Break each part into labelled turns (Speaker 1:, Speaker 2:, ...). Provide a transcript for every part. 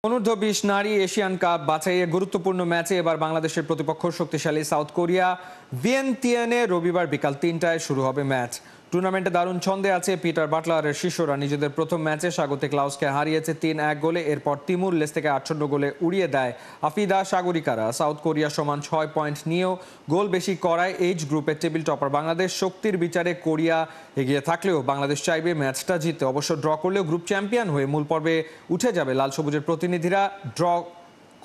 Speaker 1: অনূর্ধ্ব-20 নারী Asian cup বাছাইয়ে গুরুত্বপূর্ণ ম্যাচে এবার বাংলাদেশের প্রতিপক্ষ শক্তিশালী সাউথ কোরিয়া। ভিয়েন্তিয়ানে রবিবার বিকাল ৩টায় শুরু হবে ম্যাচ। টুর্নামেন্টে দারুণ ছন্দে আছে পিটার বাটলারের শিষ্যরা। নিজেদের প্রথম ম্যাচে স্বাগতিক লাওসকে হারিয়েছে ৩-১ গোলে। এরপর তিমুর লেস্তেকে ৮-০ গোলে উড়িয়ে দেয় আফিদা সাগরিকারা। সাউথ কোরিয়া সমান ৬ পয়েন্ট নিয়েও গোল বেশি করায় এইচ গ্রুপের টেবিল টপার বাংলাদেশ। শক্তির বিচারে কোরিয়া এগিয়ে থাকলেও বাংলাদেশ চাইবে ম্যাচটা জিততে। অবশ্য ড্র করলেও গ্রুপ চ্যাম্পিয়ন হয়ে মূল পর্বে উঠে যাবে লাল সবুজের প্রতিনিধিরা। ড্র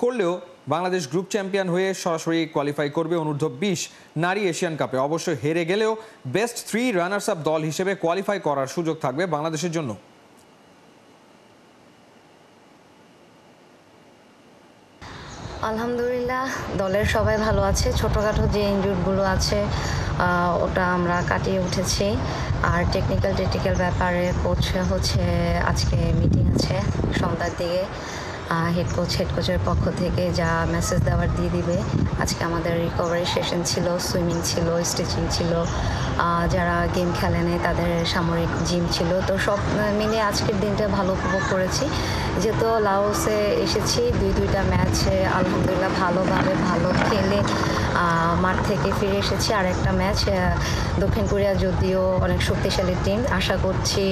Speaker 1: করলেও বাংলাদেশ গ্রুপ চ্যাম্পিয়ন হয়ে সরাসরি কোয়ালিফাই করবে অনূর্ধ্ব-20 নারী এশিয়ান কাপে। অবশ্য হেরে গেলেও বেস্ট 3 রানার্স আপ দল হিসেবে কোয়ালিফাই করার সুযোগ থাকবে বাংলাদেশের জন্য।
Speaker 2: আলহামদুলিল্লাহ, দলের সবাই ভালো আছে। ছোটোখাটো যে ইনজুরিগুলো আছে ওটা আমরা কাটিয়ে উঠেছি। আর টেকনিক্যাল ব্যাপারে কোচ হচ্ছে আজকে মিটিং আছে সন্ধ্যার দিকে। হেড কোচের পক্ষ থেকে যা মেসেজ দেওয়ার দিয়ে দিবে। আজকে আমাদের রিকভারি সেশন ছিল, সুইমিং ছিল, স্ট্রেচিং ছিল, যারা গেম খেলেনি তাদের সামরিক জিম ছিল। তো সব মিলে আজকের দিনটা ভালো উপভোগ করেছি। যেহেতু লাওসে এসেছি, দুইটা ম্যাচে আলহামদুলিল্লাহ ভালোভাবে ভালো খেলে মাঠ থেকে ফিরে এসেছি। আর একটা ম্যাচ দক্ষিণ কোরিয়া যদিও অনেক শক্তিশালী টিম, আশা করছি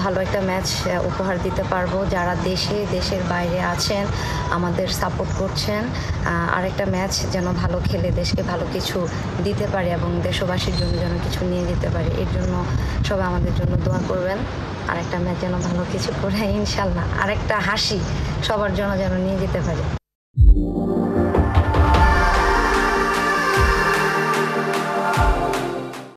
Speaker 2: ভালো একটা ম্যাচ উপহার দিতে পারবো। যারা দেশের বাইরে আছেন আমাদের সাপোর্ট করছেন, আরেকটা ম্যাচ যেন ভালো খেলে দেশকে ভালো কিছু দিতে পারি এবং দেশবাসীর জন্য যেন কিছু নিয়ে যেতে পারি। এর জন্য সবাই আমাদের জন্য দোয়া করবেন। আরেকটা ম্যাচ যেন ভালো কিছু করে ইনশাল্লাহ আরেকটা হাসি সবার জন্য যেন নিয়ে যেতে পারি।